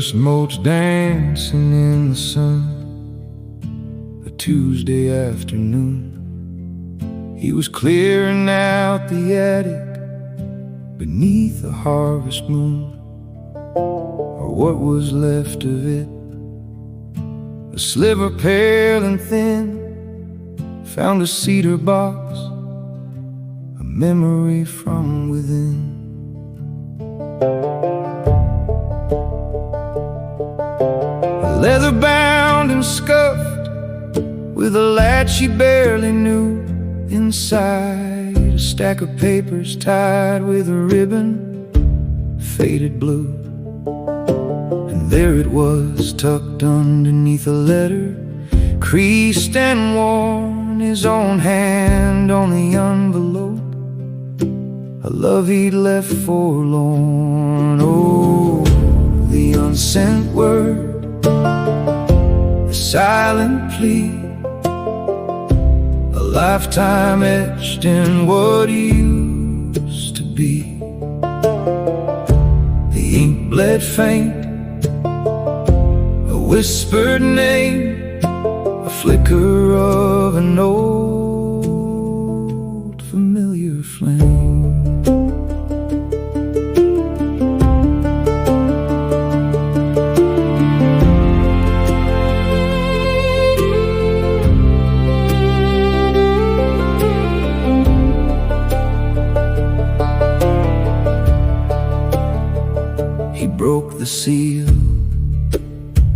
Dust motes dancing in the sun, a Tuesday afternoon. He was clearing out the attic beneath the harvest moon, or what was left of it, a sliver pale and thin. Found a cedar box, a memory from within. Leather bound and scuffed, with a latch she barely knew. Inside, a stack of papers tied with a ribbon, faded blue. And there it was, tucked underneath a letter, creased and worn, his own hand on the envelope, a love he'd left forlorn. Oh, the unsent word, the silent plea, a lifetime etched in what used to be. The ink bled faint, a whispered name, a flicker of an old familiar flame. He broke the seal,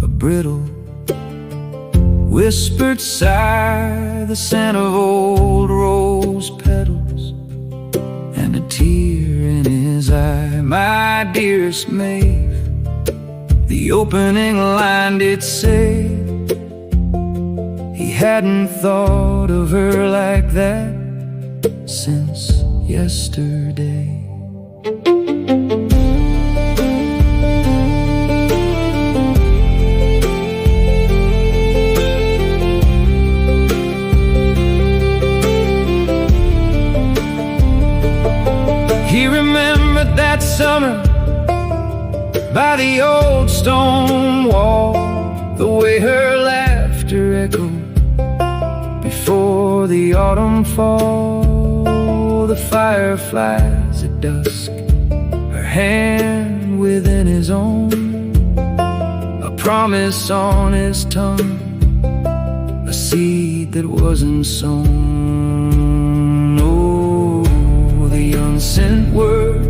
a brittle whispered sigh, the scent of old rose petals, and a tear in his eye. My dearest Maeve, the opening line did say he hadn't thought of her like that since yesterday. He remembered that summer by the old stone wall, the way her laughter echoed before the autumn fall, the fireflies at dusk, her hand within his own, a promise on his tongue, a seed that wasn't sown. The unsent word,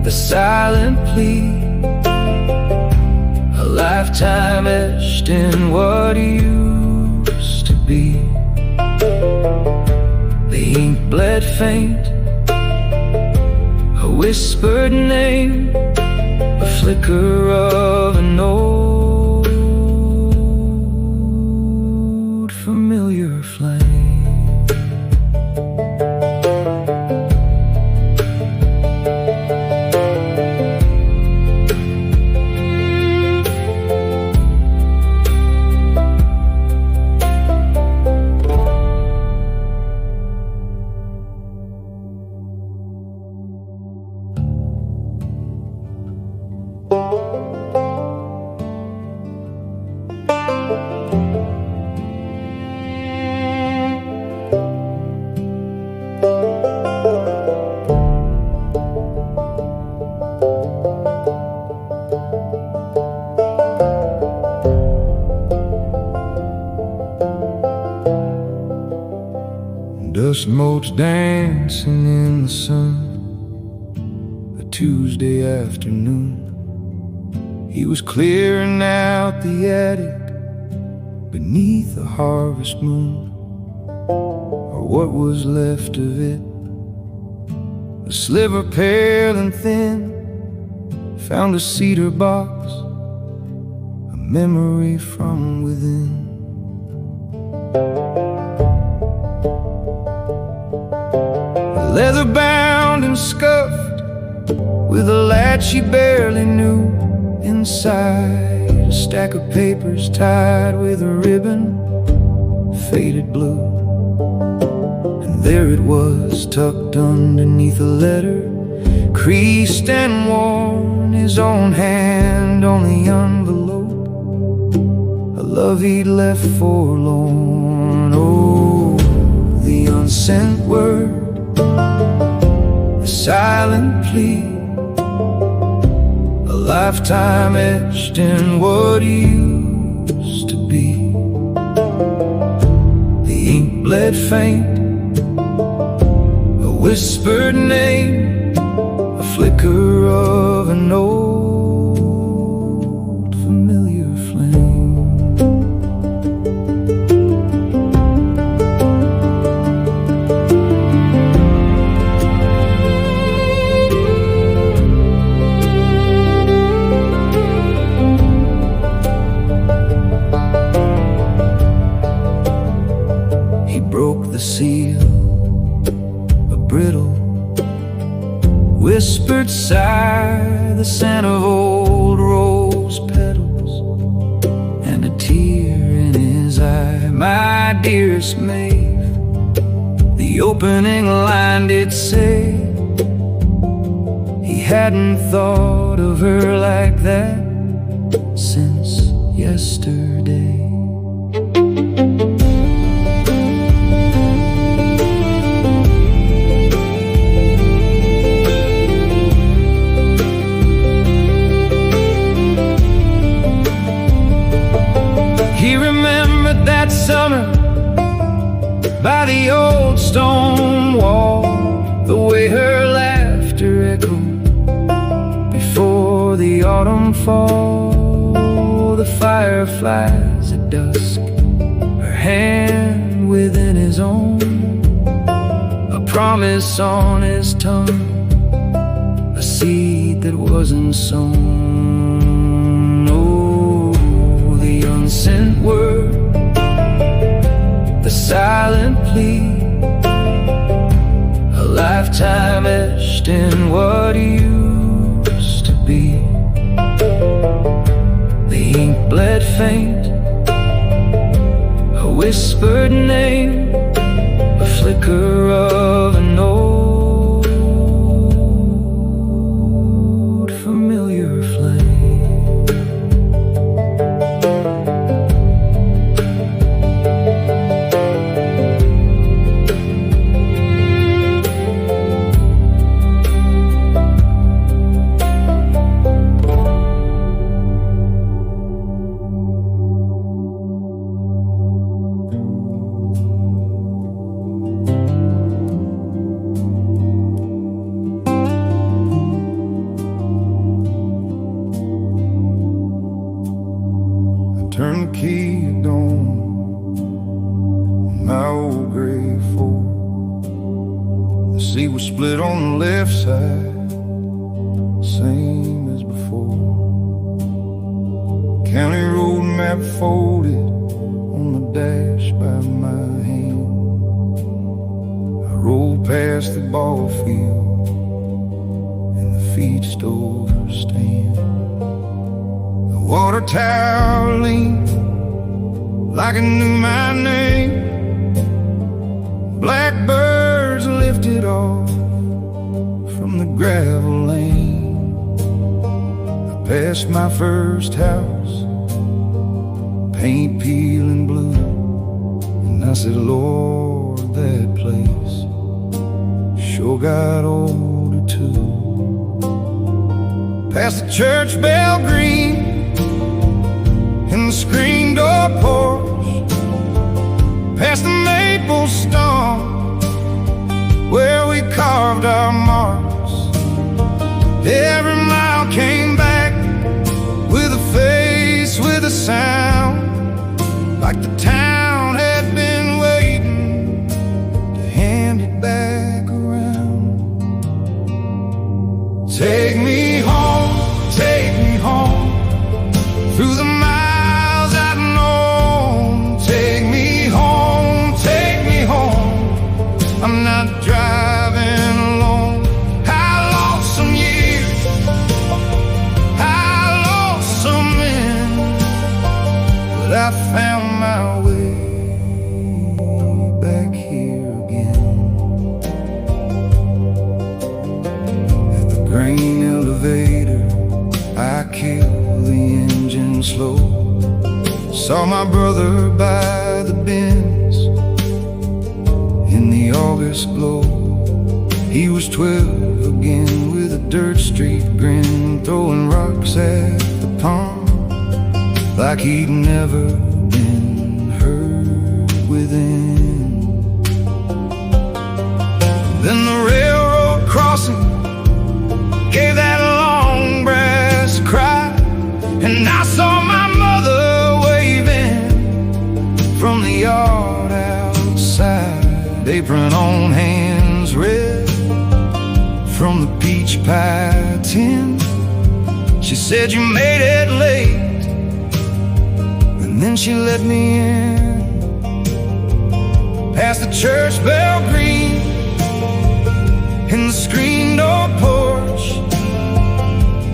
the silent plea, a lifetime etched in what used to be. The ink bled faint, a whispered name, a flicker of an old familiar flame. Dust motes dancing in the sun, a Tuesday afternoon. He was clearing out the attic beneath the harvest moon, or what was left of it, a sliver pale and thin. Found a cedar box, a memory from within. Leather bound and scuffed, with a latch she barely knew. Inside, a stack of papers tied with a ribbon, faded blue. And there it was, tucked underneath a letter, creased and worn, his own hand on the envelope, a love he'd left forlorn. Oh, the unsent word, the silent plea, a lifetime etched in what used to be. The ink bled faint, a whispered name, a flicker of an old familiar flame. He broke the seal, a brittle whispered sigh, the scent of old rose petals, and a tear in his eye. My dearest Maeve, the opening line did say he hadn't thought of her like that since yesterday. He remembered that summer by the old stone wall, the way her laughter echoed before the autumn fall, the fireflies at dusk, her hand within his own, a promise on his tongue, a seed that wasn't sown. Unsent word, the silent plea, a lifetime etched in what used to be. The ink bled faint, a whispered name, a flicker of an old familiar flame. Turn the key at dawn in my old gray Ford. The sea was split on the left side, same as before. County road map folded on the dash by my hand. I rolled past the ball field and the feed store stand. Water tower leaned like it knew my name. Blackbirds lifted off from the gravel lane. I passed my first house, paint peeling blue, and I said, Lord, that place sure got older too. Past the church bell green and the screen door porch, past the maple stump where we carved our marks. Every mile came back with a face, with a sound, like the town had been waiting to hand it back around. Take me home, through the miles I've known. Take me home, I'm not driving alone. I lost some years, I lost some men, but I found my way back here again. At the elevator, I killed the engine slow. Saw my brother by the Benz in the August glow. He was 12 again with a dirt street grin, throwing rocks at the pond like he'd never been hurt within. Then the railroad crossing gave that long brass cry, and I saw my mother waving from the yard outside, apron on, hands red from the peach pie tin. She said, "You made it late," and then she let me in, past the church bell green, in the screen door porch,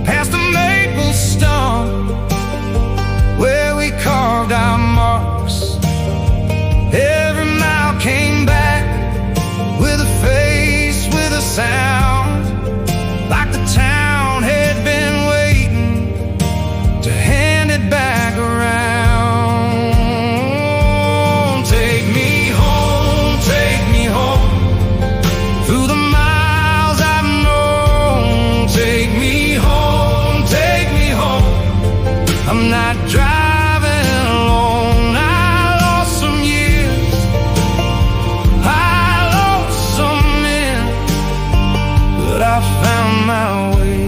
past the maple stump where we carved our marks. Every mile came back with a face, with a sound, like the town had been waiting to hand it back around. Take me home, through the miles I've known. Take me home, I'm not driving alone. I lost some years, I lost some men, but I found my way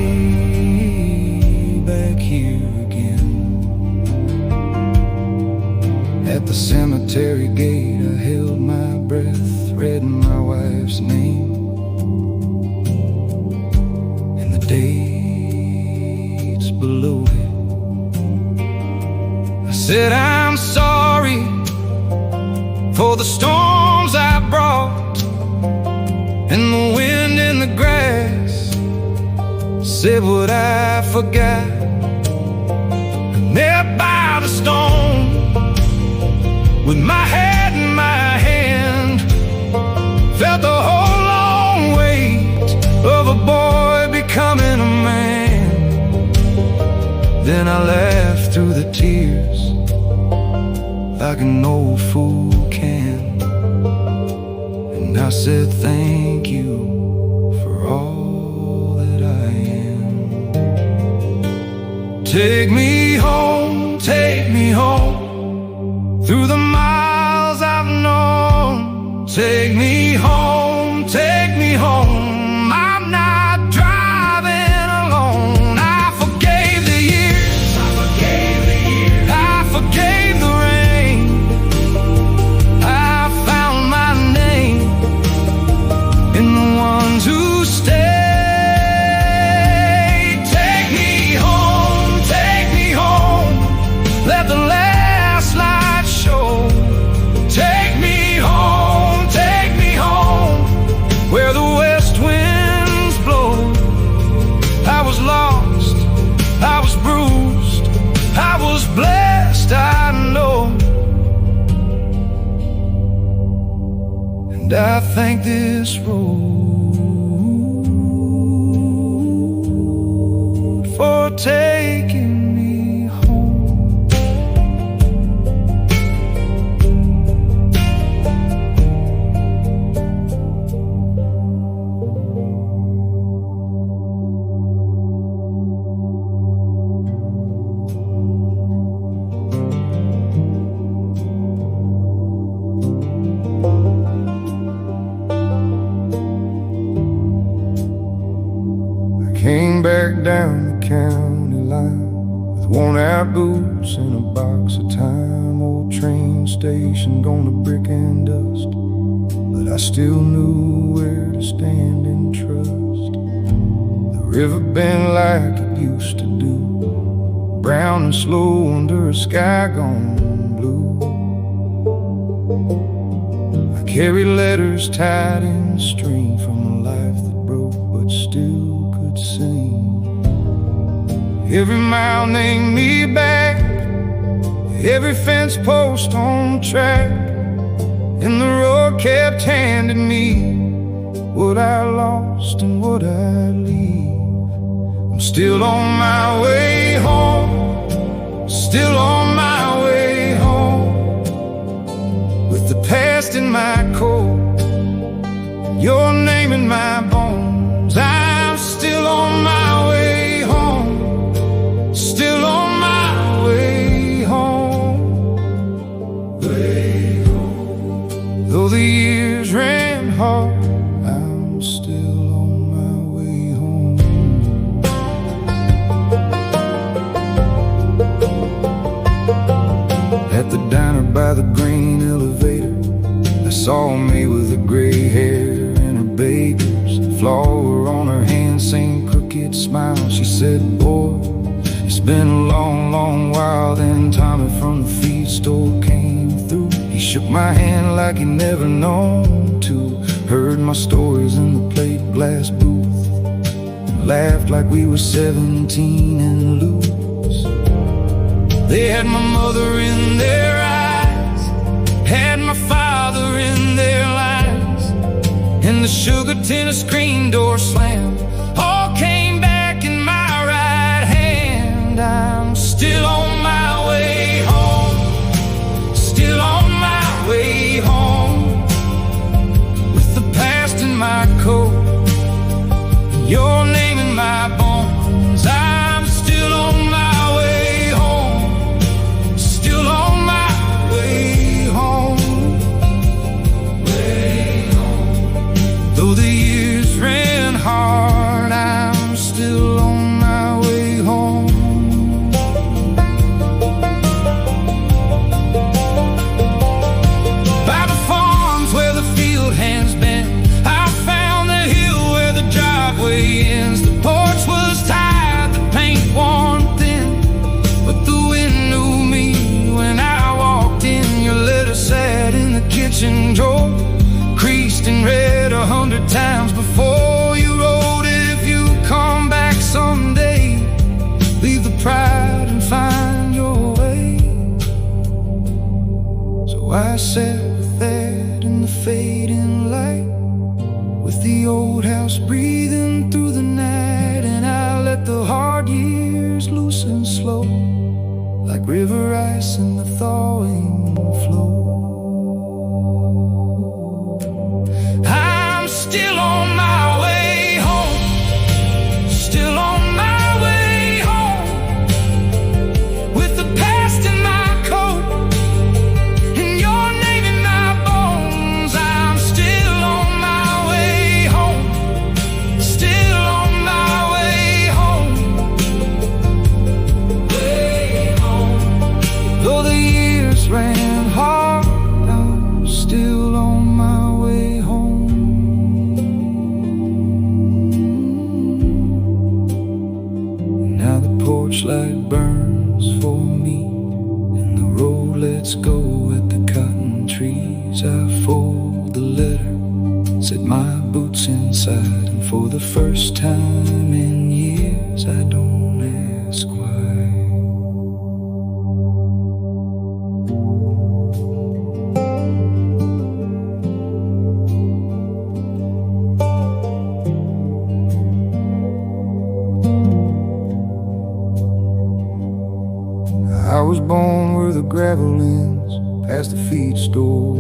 back here again. At the cemetery gate I held my breath, read my wife's name and the dates below it. I said, "I'm sorry for the storms I brought and the wind in the grass." Said what I forgot, and there by the stone, with my head in my hand, felt the whole long weight of a boy becoming a man. Then I laughed through the tears like an old fool can, and I said, "Thank you for all that I am." Take me home, through the miles I've known. Take me home, I'm not driving alone. I forgave the years, I forgave the rain. I found my name in the ones who stayed. Take me home, let the last light show. Take me home, where the west winds blow. I was lost, I was bruised, I was blessed, I know, and I thank this road for taking me home. Came back down the county line with worn-out boots and a box of time. Old train station gone to brick and dust, but I still knew where to stand and trust. The river bent like it used to do, brown and slow under a sky gone blue. I carry letters tied in string from a life that broke but still could sing. Every mile named me back, every fence post on track, and the road kept handing me what I lost and what I leave I'm still on my way home, still on my way home, with the past in my coat, your name in my bones. I'm still on my way home, still on my way home, way home. Though the years ran hard, I'm still on my way home. At the diner by the grain elevator, I saw me with a gray hair and her baker's flower on her hand, same crooked smile. She said, boy, it's been a long, long while. Then Tommy from the feed store came through. He shook my hand like he'd never known to, heard my stories in the plate glass booth, and laughed like we were 17 and loose. They had my mother in their eyes, had my father in their lives, and the sugar tin a screen door slam all came back in my right hand. I'm still on my way home, still on my way home, with the past in my coat, your name in my bones. I'm still on my way home, still on my way home, way home. Though the years ran hard, I'm still on my way home. By the farms where the field hands bend, I found the hill where the driveway ends. The porch was tired, the paint worn thin, but the wind knew me when I walked in. Your letter sat in the kitchen drawer, creased and read 100 times before you wrote it. If you come back someday, leave the pride and find your way. So I sat with that in the fading light, with the old house breathing through the night, and I let the hard years loosen slow, like river ice in the thawing flow. I'm still on my way home, still on my way home, with the past in my coat and your name in my bones. I'm still on my way home, still on my way home, way home. Though the years ran hard, I'm still on my way home. Now the porch light burns for me, and the road lets go at the cotton trees. I fold the letter, set my boots inside, and for the first time in years I don't ask why. I was born where the gravel ends, past the feed store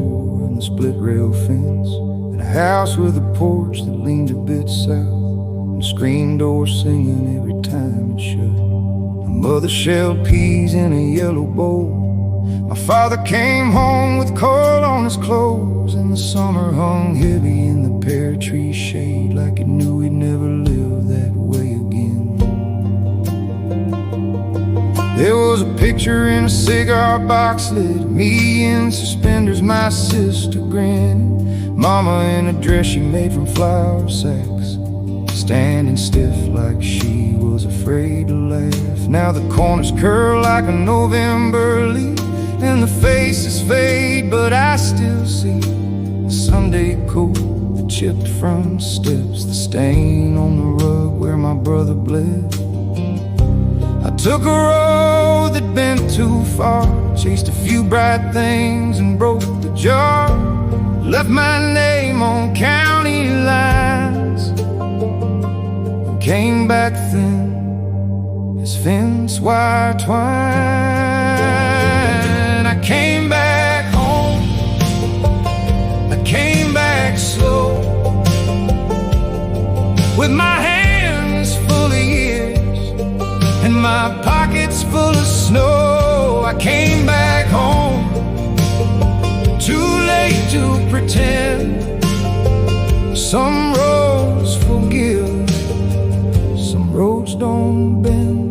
and the split rail fence, and a house with a porch that leaned a bit south, and a screen door singing every time it shut. My mother shelled peas in a yellow bowl. My father came home with coal on his clothes, and the summer hung heavy in the pear tree shade, like it knew he'd never live that way again. There was a picture in a cigar box lid, me in suspenders, my sister grinning, mama in a dress she made from flour sacks, standing stiff like she was afraid to laugh. Now the corners curl like a November leaf, and the faces fade, but I still see the Sunday coat, the chipped front steps, the stain on the rug where my brother bled. I took a road that bent too far, chased a few bright things and broke the jar, left my name on county lines, came back thin fence wire twine. I came back home, I came back slow, with my hands full of years and my pockets full of snow. I came back home, too late to pretend. Some roads forgive, some roads don't bend.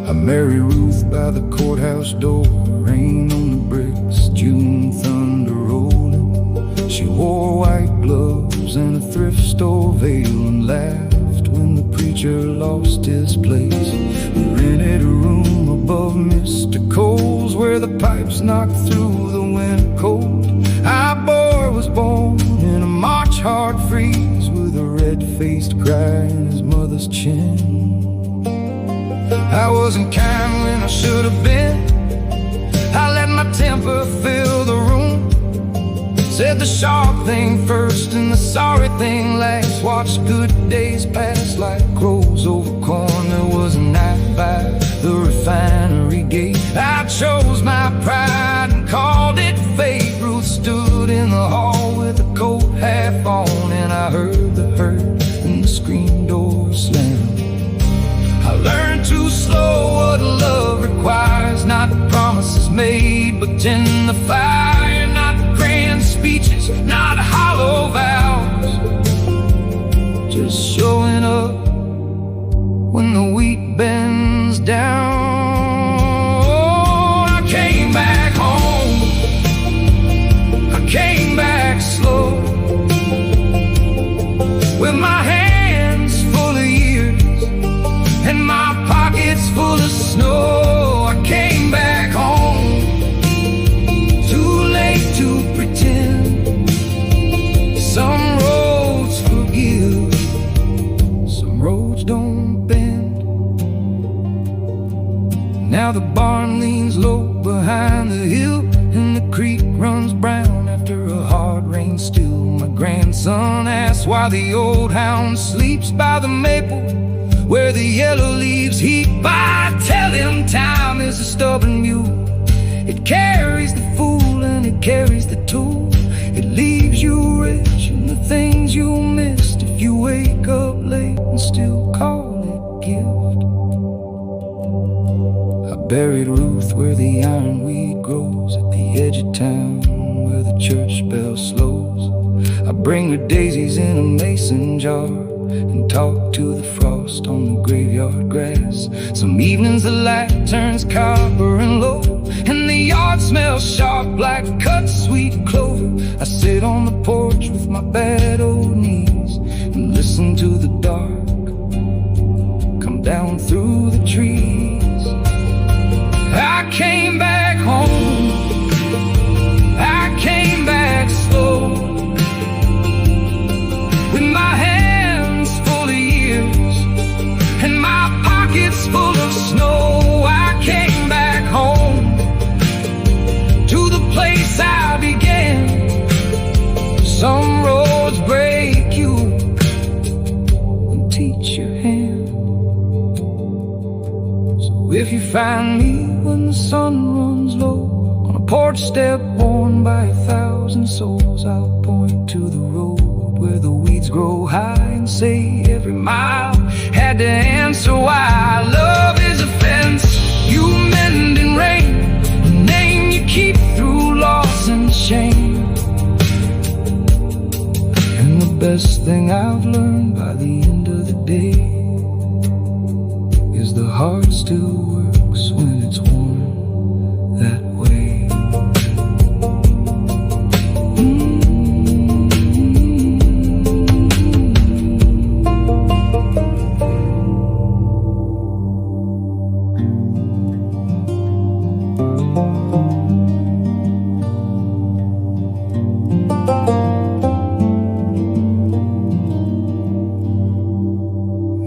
I married Ruth by the courthouse door, rain on the bricks, June thunder rolling. She wore white gloves and a thrift store veil, and laughed when the preacher lost his place. We rented a room above Mr. Cole's, where the pipes knocked through the winter cold. Our boy was born in a March hard freeze, with a red-faced cry in his mother's chin. I wasn't kind when I should have been. I let my temper fill the room, said the sharp thing first and the sorry thing last. Watched good days pass like crows over corn. There was a night by the refinery gate. I chose my pride and called it fate. Ruth stood in the hall with a coat half on, and I heard the hurt and the screen door slam. I learned too slow what love requires, not promises made but in the fire, not grand speeches, not hollow vows, just showing up when the wheat bends down. I came back home, I came back slow, with my hands full of years and my pockets full of snow. I came back home, too late to pretend. Some roads forgive, some roads don't bend. Now the barn leans low behind the hill, and the creek runs brown after a hard rain still. My grandson asks why the old hound sleeps by the maple, where the yellow leaves heap. I tell him time is a stubborn mule. It carries the fool and it carries the tool. It leaves you rich in the things you missed, if you wake up late and still call it gift. I buried Ruth where the ironweed grows, at the edge of town where the church bell slows. I bring her daisies in a mason jar and talk to the frost on the graveyard grass. Some evenings the light turns copper and low, and the yard smells sharp like cut sweet clover. I sit on the porch with my bad old knees and listen to the dark come down through the trees. I came back home, I came back slow, with my hands full of years and my pockets full of snow. I came back home, to the place I began. Some roads break you and teach your hand. So if you find me when the sun runs low, on a porch step worn by 1,000 souls, I'll point to the road where the weeds grow high and say every mile had to answer why. Love is a fence you mend in rain, a name you keep through loss and shame. And the best thing I've learned by the end of the day is the heart still works when it's worn that way.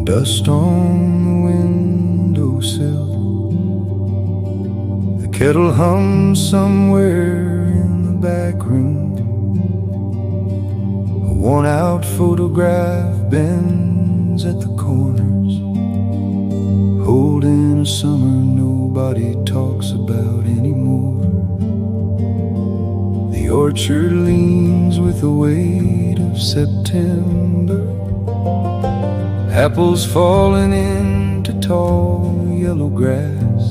Dust on the windowsill, the kettle hums somewhere in the back room. A worn-out photograph bends at the corners, holding a summer nobody talks about anymore. The orchard leans with the weight of September, apples falling into tall yellow grass.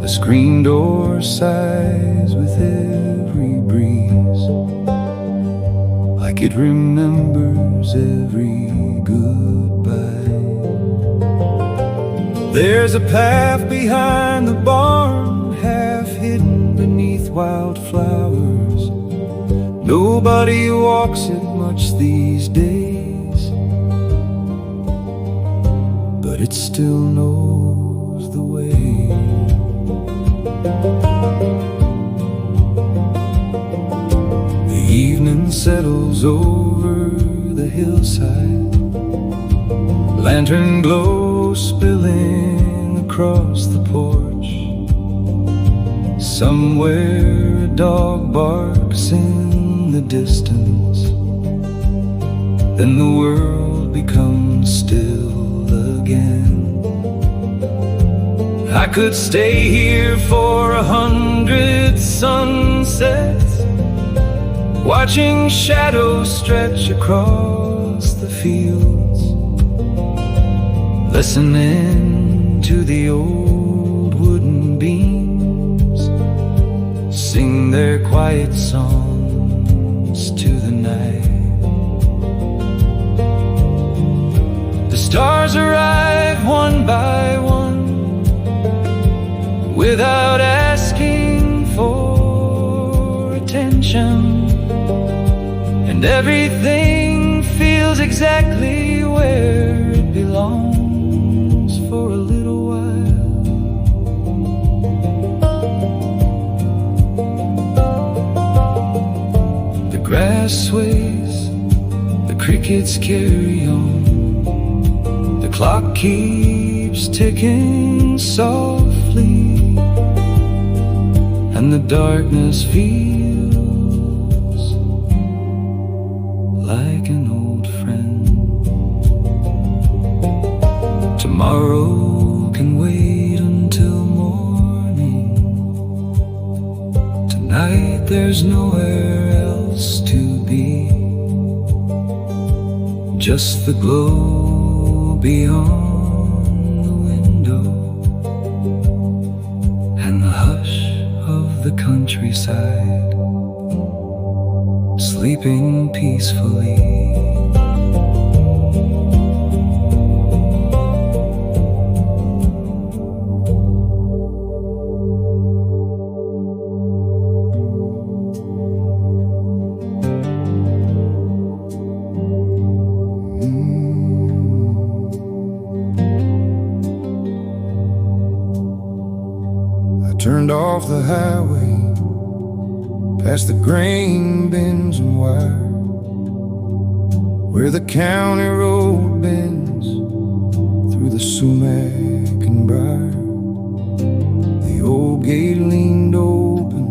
The screen door sighs with every breeze, like it remembers every goodbye. There's a path behind the barn, half hidden beneath wildflowers. Nobody walks it much these days, but it still knows the way. The evening settles over the hillside, lantern glow spilling across the porch. Somewhere a dog barks in the distance, then the world becomes still again. I could stay here for 100 sunsets, watching shadows stretch across the fields, listening to the old wooden beams sing their quiet songs to the night. The stars arrive one by one, without asking for attention, and everything feels exactly where it belongs for a little while. The grass sways, the crickets carry on, the clock keeps ticking softly, and the darkness feels like an old friend. Tomorrow can wait until morning. Tonight there's nowhere else to be, just the glow beyond the window and the hush of the countryside, sleeping peacefully. Turned off the highway, past the grain bins and wire, where the county road bends through the sumac and briar. The old gate leaned open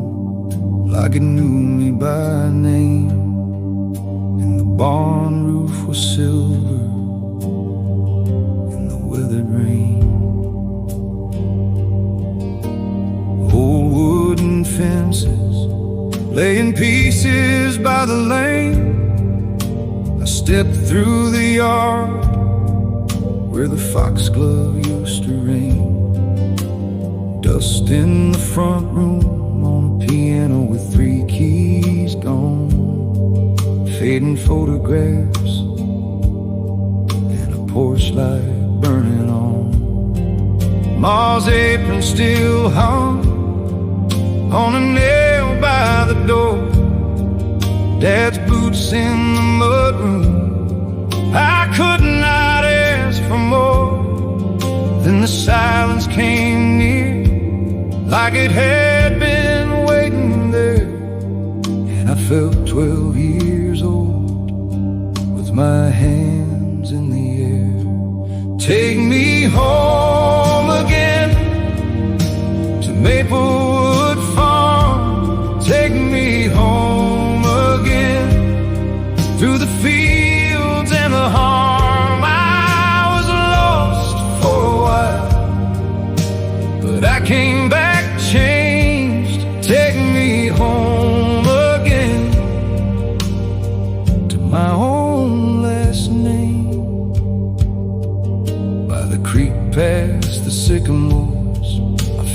like it knew me by name, and the barn roof was silver in the weathered rain. Old wooden fences lay in pieces by the lane. I stepped through the yard where the foxglove used to rain. Dust in the front room on a piano with 3 keys gone, fading photographs and a porch light burning on. Ma's apron still hung on a nail by the door, Dad's boots in the mudroom. I could not ask for more. Then the silence came near, like it had been waiting there, and I felt 12 years old with my hands in the air. Take me home again to Maplewood Farm. Take me home again through the fields and the harm. I was lost for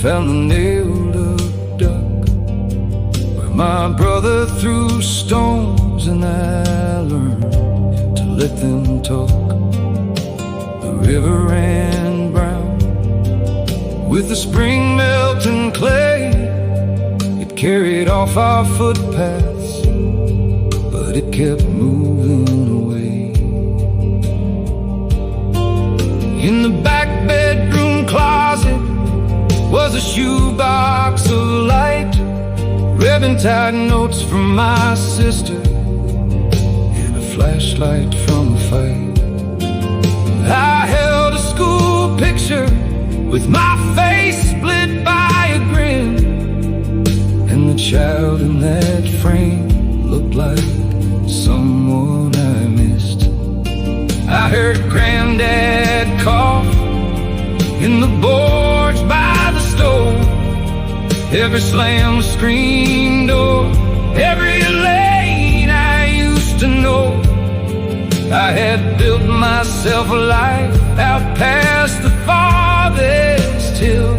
found the nailed-up duck where my brother threw stones, and I learned to let them talk. The river ran brown with the spring melting clay. It carried off our footpaths, but it kept moving away. In the back bedroom closet was a shoebox of light, ribbon-tied notes from my sister, and a flashlight from a fight. I held a school picture with my face split by a grin, and the child in that frame looked like someone I missed. I heard Granddad cough in the boards by the stove, every slammed screen door, every lane I used to know. I had built myself a life out past the farthest hill,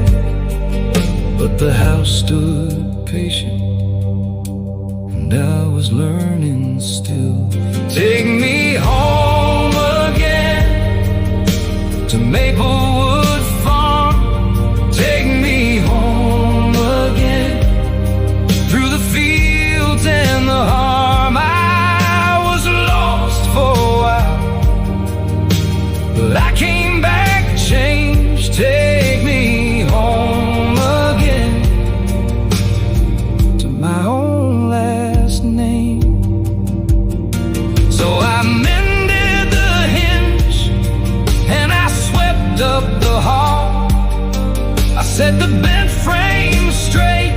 but the house stood patient, and I was learning still. Take me home again to Maplewood Farm. Take me home again through the fields and the harm. I was lost for a while, but I came back changed. Take me home again to my own last name. So I mended the hinge and I swept up the hall. I set the bed frame straight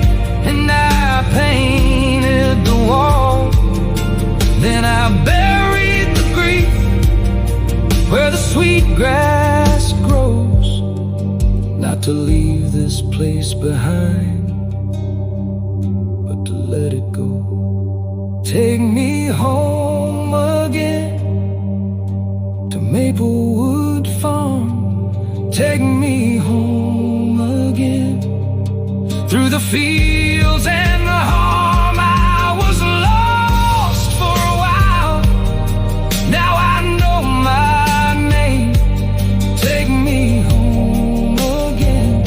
and I painted the wall. Then I buried the grief where the sweet grass grows, not to leave this place behind, but to let it go. Take me home again to Maplewood Farm. Take me home again through the fields and the harm. I was lost for a while, now I know my name. Take me home again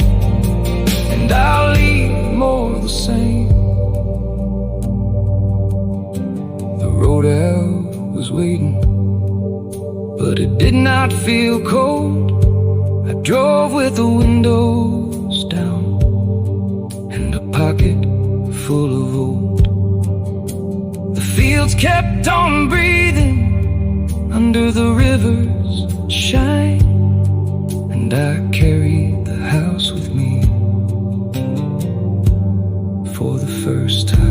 and I'll leave more the same. The road out was waiting, but it did not feel cold. I drove with the windows down and a pocket full of old. The fields kept on breathing under the river's shine, and I carried the house with me for the first time.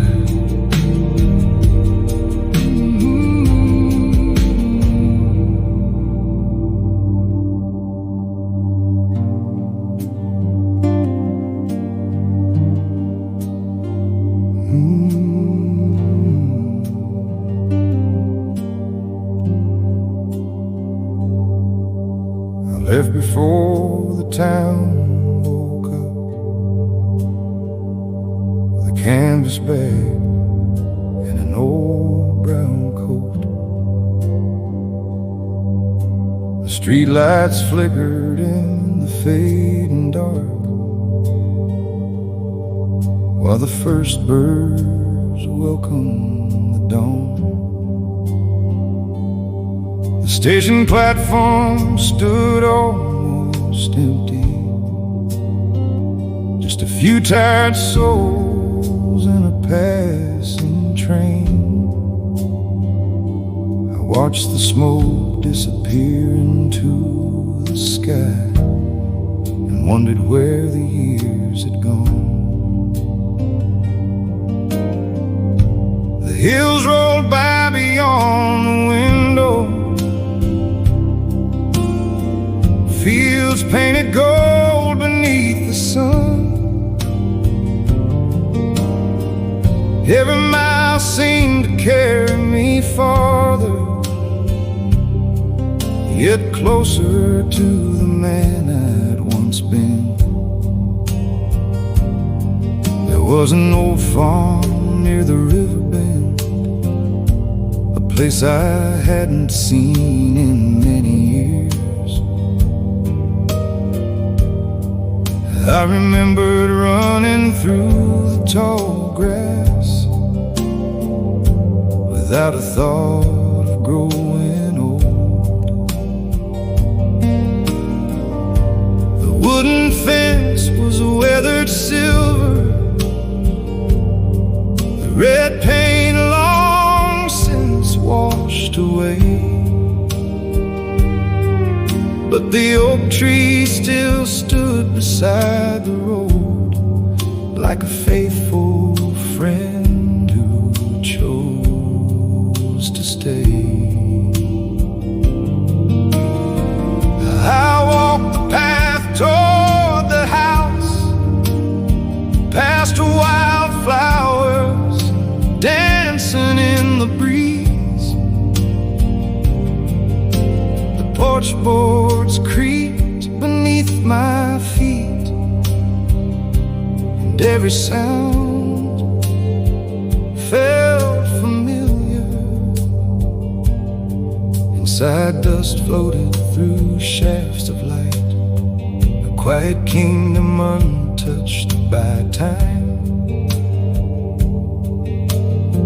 Left before the town woke up with a canvas bag and an old brown coat. The streetlights flickered in the fading dark, while the first birds welcomed the dawn. The station platform stood almost empty, just a few tired souls in a passing train. I watched the smoke disappear into the sky and wondered where the years had gone. The hills rolled by beyond the window, fields painted gold beneath the sun. Every mile seemed to carry me farther, yet closer to the man I'd once been. was an old farm near the river bend, a place I hadn't seen in many years. I remembered running through the tall grass without a thought of growing old. The wooden fence was weathered silver, the red paint long since washed away, but the oak tree still stood beside the road like a faithful friend who chose to stay. I walked the path toward the house, past wildflowers dancing in the breeze. The porch boards creaked beneath my feet, and every sound felt familiar. Inside, dust floated through shafts of light, a quiet kingdom untouched by time.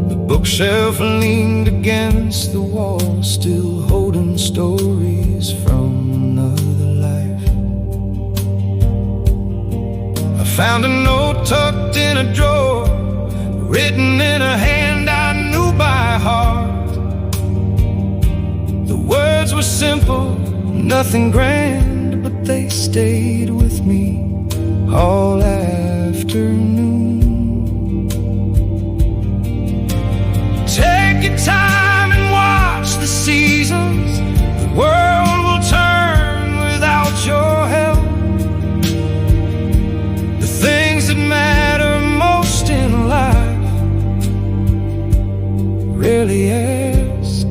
The bookshelf leaned against the wall, still holding stories from another life. I found a note tucked in a drawer, written in a hand I knew by heart. The words were simple, nothing grand, but they stayed with me all afternoon. Take your time and watch the seasons. The world will turn without your help. The things that matter most in life rarely ask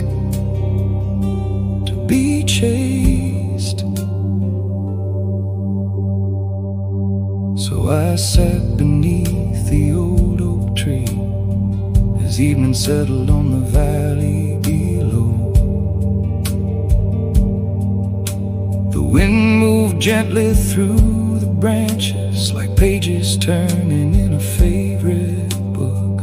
to be chased. So I sat beneath the old oak tree as evening settled on the valley below. The wind moved gently through the branches like pages turning in a favorite book.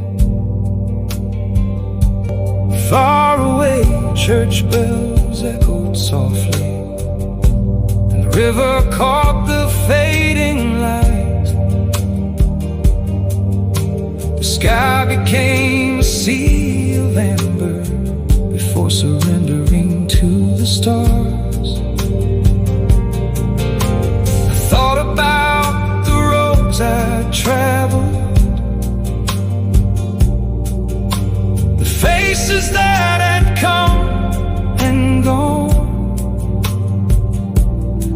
Far away, church bells echoed softly, and the river caught the fading light. The sky became a sea of amber before surrendering to the stars. I thought about the roads I traveled, the faces that had come and gone,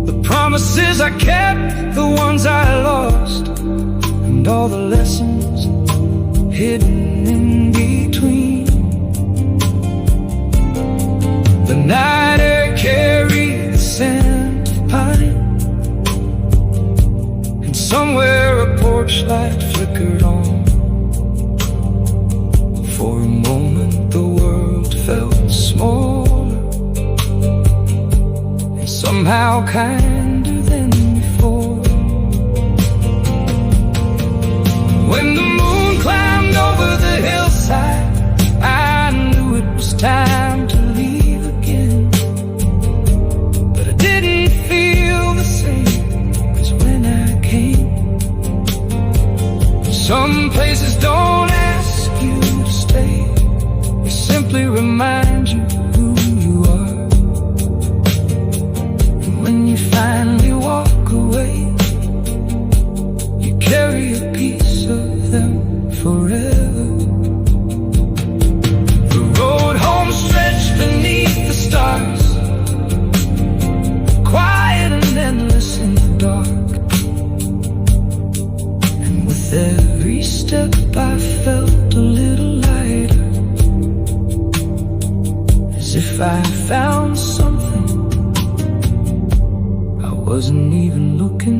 the promises I kept, the ones I lost, and all the lessons hidden in between. The night air carried the scent of pine, and somewhere a porch light flickered on. For a moment the world felt smaller, and somehow kinder than before. When the moon climbed over the hillside, I knew it was time to leave again. But I didn't feel the same as when I came. Some places don't ask you to stay, they simply remind you who you are. And when you finally walk away, you carry a piece of them forever. The road home stretched beneath the stars, quiet and endless in the dark. And with every step I felt a little lighter, as if I found something I wasn't even looking